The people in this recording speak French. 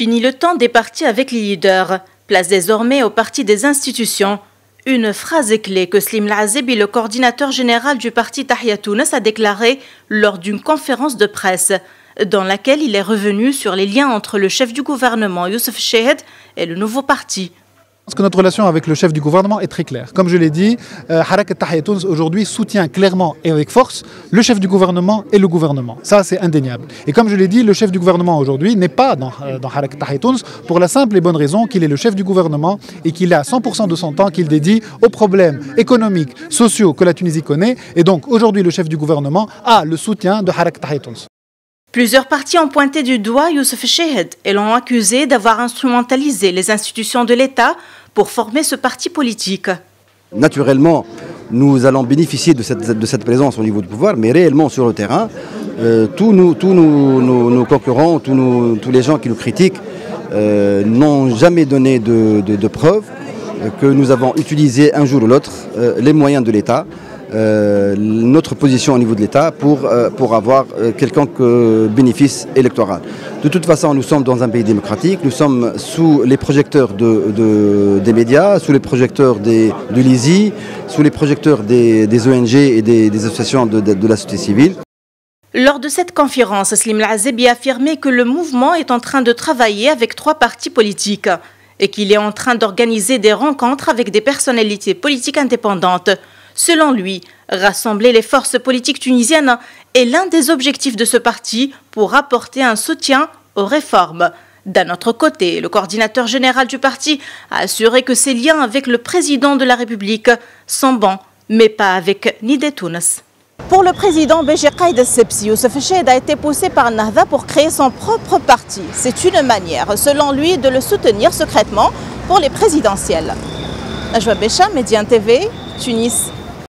Fini le temps des partis avec les leaders. Place désormais aux partis des institutions. Une phrase clé que Slim Lazebi, le coordinateur général du parti Tahia Tounes, a déclaré lors d'une conférence de presse, dans laquelle il est revenu sur les liens entre le chef du gouvernement, Youssef Chahed, et le nouveau parti. Parce que notre relation avec le chef du gouvernement est très claire. Comme je l'ai dit, Harakat Tahia Tounes aujourd'hui soutient clairement et avec force le chef du gouvernement et le gouvernement. Ça, c'est indéniable. Et comme je l'ai dit, le chef du gouvernement aujourd'hui n'est pas dans Harakat Tahia Tounes pour la simple et bonne raison qu'il est le chef du gouvernement et qu'il a 100% de son temps qu'il dédie aux problèmes économiques, sociaux que la Tunisie connaît. Et donc aujourd'hui, le chef du gouvernement a le soutien de Harakat Tahia Tounes. Plusieurs partis ont pointé du doigt Youssef Chahed et l'ont accusé d'avoir instrumentalisé les institutions de l'État pour former ce parti politique. Naturellement, nous allons bénéficier de cette présence au niveau du pouvoir, mais réellement sur le terrain, tous nos concurrents, tous les gens qui nous critiquent n'ont jamais donné de preuves que nous avons utilisé un jour ou l'autre les moyens de l'État. Notre position au niveau de l'État pour avoir quelconque bénéfice électoral. De toute façon, nous sommes dans un pays démocratique, nous sommes sous les projecteurs des médias, sous les projecteurs de l'ISI, sous les projecteurs des ONG et des associations de la société civile. Lors de cette conférence, Slim Lazebi a affirmé que le mouvement est en train de travailler avec 3 partis politiques et qu'il est en train d'organiser des rencontres avec des personnalités politiques indépendantes. Selon lui, rassembler les forces politiques tunisiennes est l'un des objectifs de ce parti pour apporter un soutien aux réformes. D'un autre côté, le coordinateur général du parti a assuré que ses liens avec le président de la République sont bons, mais pas avec Nidé Tounes. Pour le président Béji Qaïd el-Sebsi, Youssef Chahed a été poussé par Nahda pour créer son propre parti. C'est une manière, selon lui, de le soutenir secrètement pour les présidentielles. Najwa Bécha, Médiane TV, Tunis.